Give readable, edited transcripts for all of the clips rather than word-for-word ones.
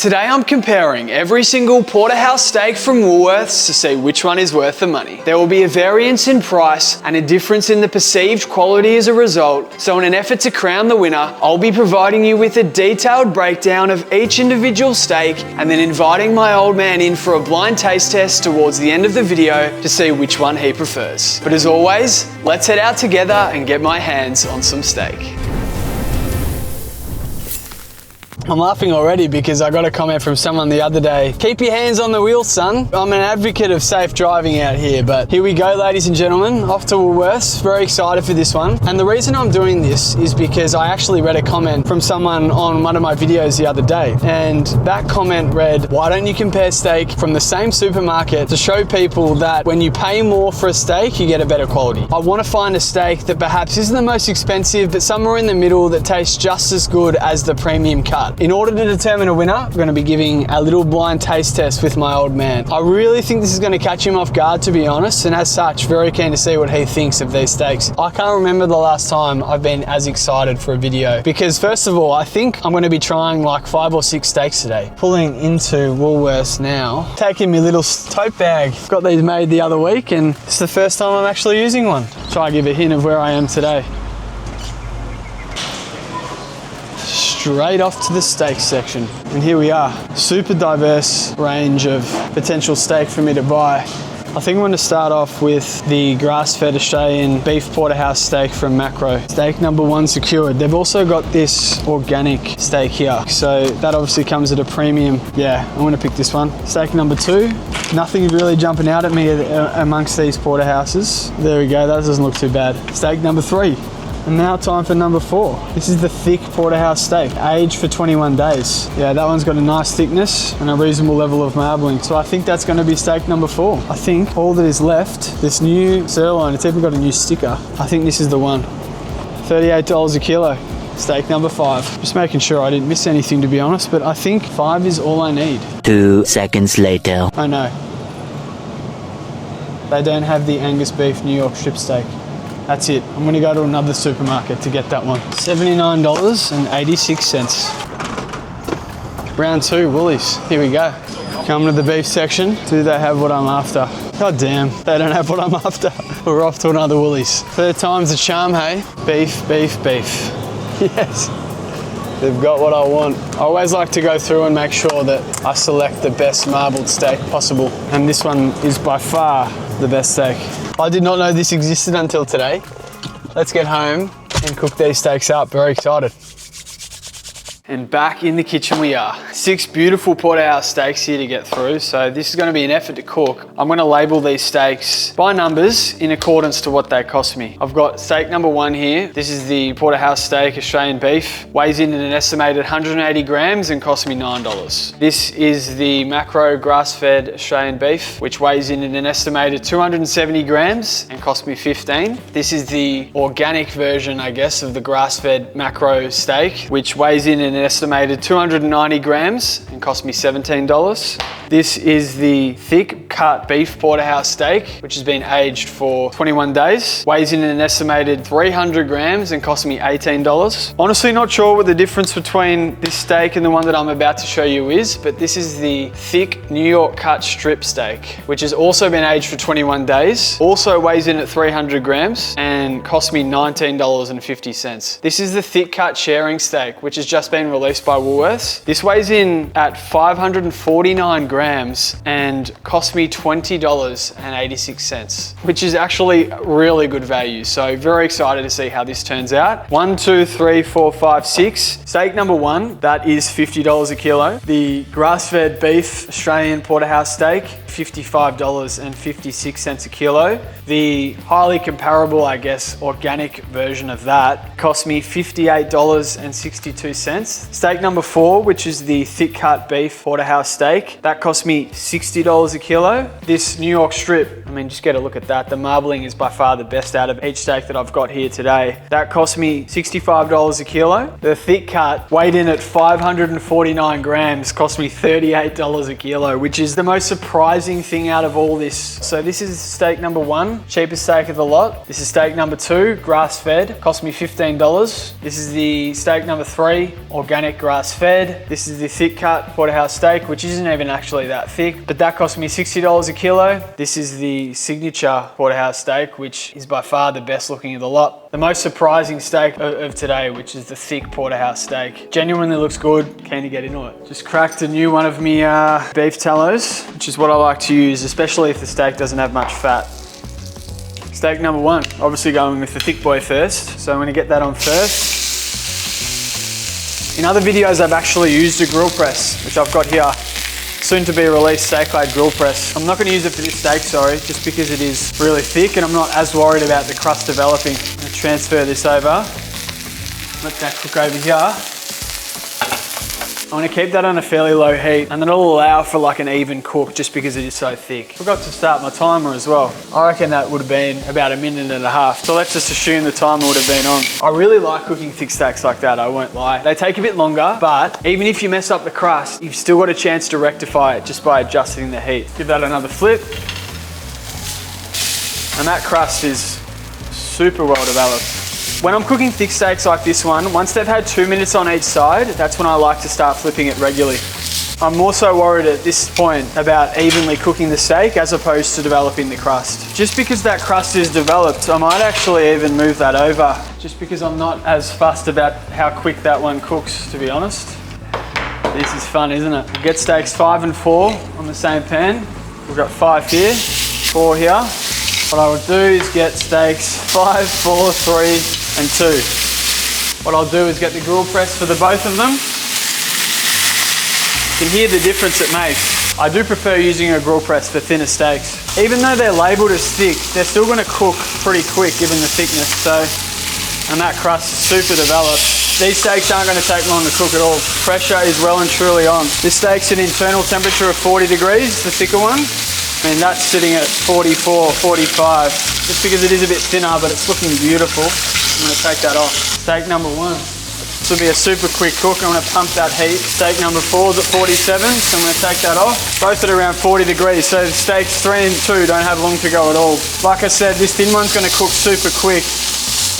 Today I'm comparing every single Porterhouse steak from Woolworths to see which one is worth the money. There will be a variance in price and a difference in the perceived quality as a result, so in an effort to crown the winner, I'll be providing you with a detailed breakdown of each individual steak and then inviting my old man in for a blind taste test towards the end of the video to see which one he prefers. But as always, let's head out together and get my hands on some steak. I'm laughing already because I got a comment from someone the other day. Keep your hands on the wheel, son. I'm an advocate of safe driving out here, but here we go, ladies and gentlemen, off to Woolworths. Very excited for this one. And the reason I'm doing this is because I actually read a comment from someone on one of my videos the other day. And that comment read, why don't you compare steak from the same supermarket to show people that when you pay more for a steak, you get a better quality. I want to find a steak that perhaps isn't the most expensive, but somewhere in the middle that tastes just as good as the premium cut. In order to determine a winner, we're going to be giving a little blind taste test with my old man. I really think this is going to catch him off guard, to be honest, and as such, very keen to see what he thinks of these steaks. I can't remember the last time I've been as excited for a video because first of all, I think I'm going to be trying like 5 or 6 steaks today. Pulling into Woolworths now, taking my little tote bag. Got these made the other week and it's the first time I'm actually using one. Try and give a hint of where I am today. Straight off to the steak section. And here we are. Super diverse range of potential steak for me to buy. I think I'm going to start off with the grass-fed Australian beef porterhouse steak from Macro. Steak number 1 secured. They've also got this organic steak here. So that obviously comes at a premium. Yeah, I'm going to pick this one. Steak number 2. Nothing really jumping out at me amongst these porterhouses. There we go. That doesn't look too bad. Steak number 3. And now time for number 4. This is the thick porterhouse steak, aged for 21 days. Yeah, that one's got a nice thickness and a reasonable level of marbling. So I think that's gonna be steak number 4. I think all that is left, this new sirloin, it's even got a new sticker. I think this is the one. $38 a kilo, steak number 5. Just making sure I didn't miss anything, to be honest, but I think 5 is all I need. 2 seconds later. Oh no. They don't have the Angus beef New York strip steak. That's it. I'm gonna go to another supermarket to get that one. $79.86. Round 2, Woolies. Here we go. Coming to the beef section. Do they have what I'm after? God damn, they don't have what I'm after. We're off to another Woolies. 3rd time's the charm, hey? Beef, beef, beef. Yes. They've got what I want. I always like to go through and make sure that I select the best marbled steak possible. And this one is by far the best steak. I did not know this existed until today. Let's get home and cook these steaks up. Very excited. And back in the kitchen we are. 6 beautiful porterhouse steaks here to get through. So this is going to be an effort to cook. I'm going to label these steaks by numbers in accordance to what they cost me. I've got steak number 1 here. This is the porterhouse steak Australian beef. Weighs in at an estimated 180 grams and cost me $9. This is the Macro grass-fed Australian beef, which weighs in at an estimated 270 grams and cost me $15. This is the organic version, I guess, of the grass-fed Macro steak, which weighs in at an estimated 290 grams and cost me $17. This is the thick cut beef porterhouse steak, which has been aged for 21 days. Weighs in at an estimated 300 grams and cost me $18. Honestly, not sure what the difference between this steak and the one that I'm about to show you is, but this is the thick New York cut strip steak, which has also been aged for 21 days. Also weighs in at 300 grams and cost me $19.50. This is the thick cut sharing steak, which has just been released by Woolworths. This weighs in at 549 grams and cost me $20.86, which is actually really good value. So very excited to see how this turns out. 1, 2, 3, 4, 5, 6. Steak number 1, that is $50 a kilo. The grass-fed beef Australian porterhouse steak, $55.56 a kilo. The highly comparable, I guess, organic version of that cost me $58.62. Steak number 4, which is the thick cut beef porterhouse steak, that cost me $60 a kilo. This New York strip, I mean, just get a look at that. The marbling is by far the best out of each steak that I've got here today. That cost me $65 a kilo. The thick cut, weighed in at 549 grams, cost me $38 a kilo, which is the most surprising surprising thing out of all this. So this is steak number 1, cheapest steak of the lot. This is steak number 2, grass-fed, cost me $15. This is the steak number 3, organic grass-fed. This is the thick cut Porterhouse steak, which isn't even actually that thick, but that cost me $60 a kilo. This is the signature Porterhouse steak, which is by far the best looking of the lot. The most surprising steak of today, which is the thick Porterhouse steak. Genuinely looks good, keen to get into it. Just cracked a new one of me beef tallows, which is what I like to use, especially if the steak doesn't have much fat. Steak number 1, obviously going with the thick boy first. So I'm gonna get that on first. In other videos, I've actually used a grill press, which I've got here. Soon to be released steak-lide grill press. I'm not gonna use it for this steak, sorry, just because it is really thick and I'm not as worried about the crust developing. I'm gonna transfer this over. Let that cook over here. I'm gonna keep that on a fairly low heat and then it'll allow for like an even cook just because it is so thick. Forgot to start my timer as well. I reckon that would have been about 1.5 minutes. So let's just assume the timer would have been on. I really like cooking thick steaks like that, I won't lie. They take a bit longer, but even if you mess up the crust, you've still got a chance to rectify it just by adjusting the heat. Give that another flip. And that crust is super well developed. When I'm cooking thick steaks like this one, once they've had 2 minutes on each side, that's when I like to start flipping it regularly. I'm more so worried at this point about evenly cooking the steak as opposed to developing the crust. Just because that crust is developed, I might actually even move that over, just because I'm not as fussed about how quick that one cooks, to be honest. This is fun, isn't it? We'll get steaks 5 and 4 on the same pan. We've got 5 here, 4 here. What I would do is get steaks 5, 4, 3, and 2. What I'll do is get the grill press for the both of them. You can hear the difference it makes. I do prefer using a grill press for thinner steaks. Even though they're labelled as thick, they're still going to cook pretty quick given the thickness. And that crust is super developed. These steaks aren't going to take long to cook at all. Pressure is well and truly on. This steak's an internal temperature of 40 degrees, the thicker one. I mean, that's sitting at 44, 45, just because it is a bit thinner, but it's looking beautiful. I'm gonna take that off. Steak number 1. This will be a super quick cook. I'm gonna pump that heat. Steak number 4 is at 47, so I'm gonna take that off. Both at around 40 degrees, so steaks 3 and 2 don't have long to go at all. Like I said, this thin one's gonna cook super quick,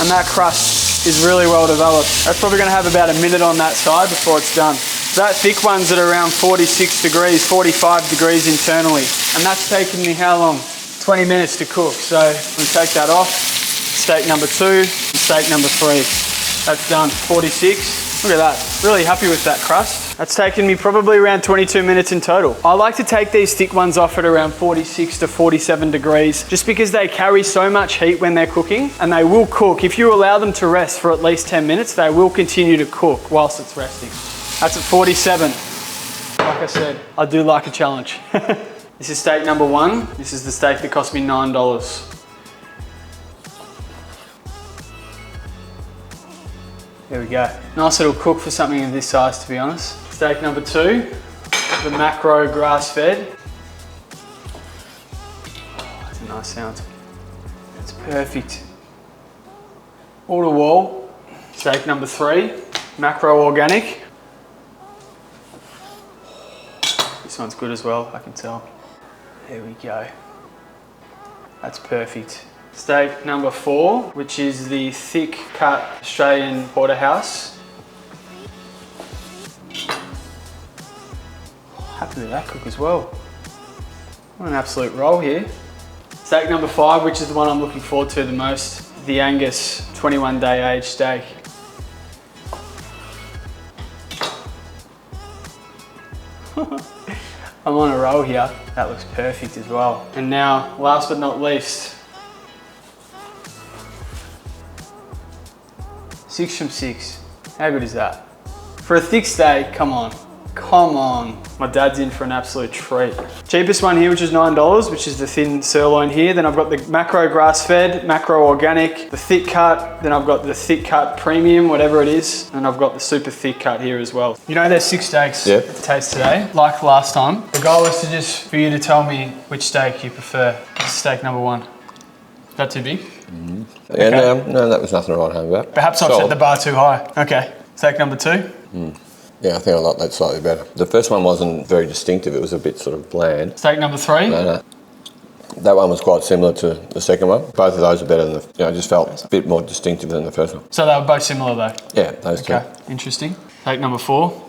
and that crust is really well developed. That's probably gonna have about 1 minute on that side before it's done. That thick one's at around 46 degrees, 45 degrees internally. And that's taken me how long? 20 minutes to cook. So I'm gonna take that off. Steak number 2 and steak number 3. That's done, 46. Look at that, really happy with that crust. That's taken me probably around 22 minutes in total. I like to take these thick ones off at around 46 to 47 degrees, just because they carry so much heat when they're cooking, and they will cook. If you allow them to rest for at least 10 minutes, they will continue to cook whilst it's resting. That's at 47. Like I said, I do like a challenge. This is steak number 1. This is the steak that cost me $9. There we go. Nice little cook for something of this size, to be honest. Steak number 2, the macro grass-fed. Oh, that's a nice sound. That's perfect. All to wall. Steak number 3, macro organic. This one's good as well, I can tell. There we go. That's perfect. Steak number 4, which is the thick cut Australian Porterhouse. Happy with that cook as well. What an absolute roll here. Steak number 5, which is the one I'm looking forward to the most, the Angus 21-day aged steak. I'm on a roll here. That looks perfect as well. And now, last but not least, 6 from 6. How good is that? For a thick steak, come on. Come on. My dad's in for an absolute treat. Cheapest one here, which is $9, which is the thin sirloin here. Then I've got the macro grass-fed, macro organic, the thick cut. Then I've got the thick cut premium, whatever it is. And I've got the super thick cut here as well. You know, there's 6 steaks to taste today, like last time. The goal was to just, for you to tell me which steak you prefer. This is steak number 1. Is that too big? Mm-hmm. Yeah, okay. No, that was nothing to write home about. Perhaps I've set the bar too high. Okay, steak number 2. Yeah, I think I like that slightly better. The first one wasn't very distinctive. It was a bit sort of bland. Steak number 3. No. That one was quite similar to the second one. Both of those are better than the, just felt a bit more distinctive than the first one. So they were both similar though? Yeah, those two. Okay, interesting. Steak number 4.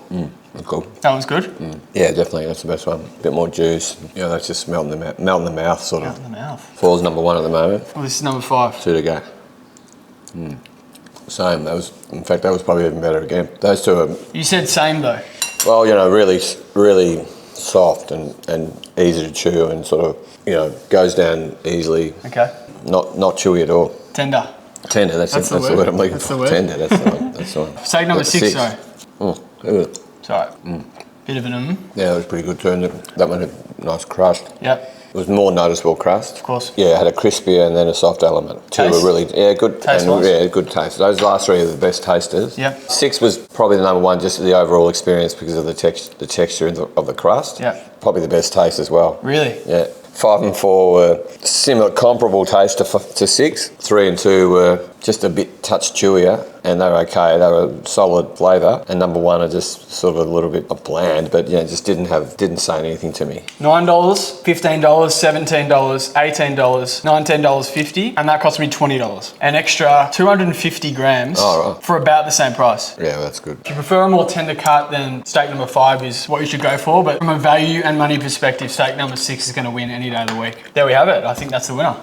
That's cool. That one's good? Yeah, definitely, that's the best one. A bit more juice. That's just melt in the mouth sort Melt of. in the mouth. Falls number 1 at the moment. Well, this is number 5. 2 to go. Same, in fact, that was probably even better again. Those two are, You said same though. well, really, really soft and easy to chew and sort of, goes down easily. Okay. Not chewy at all. Tender. Tender, that's the word I'm looking That's for. the word. Tender, that's the one. That's the one. Steak number 6 though. Ooh. Sorry. Bit of an Yeah, it was pretty good too. That one had nice crust. Yep. It was more noticeable crust. Of course. Yeah, it had a crispier and then a soft element. Two Taste? were really, good. Taste-wise? Yeah, good taste. Those last 3 are the best tasters. Yep. 6 was probably the number 1, just the overall experience because of the texture of the crust. Yep. Probably the best taste as well. Really? Yeah. 5 and 4 were similar, comparable taste to 6. 3 and 2 were just a bit touch chewier, and they were okay. They were solid flavour. And number 1 are just sort of a little bit bland, but just didn't say anything to me. $9, $15, $17, $18, $19.50, and that cost me $20. An extra 250 grams for about the same price. Yeah, well, that's good. If you prefer a more tender cut, then steak number 5 is what you should go for. But from a value and money perspective, steak number 6 is going to win any day of the week. There we have it. I think that's the winner.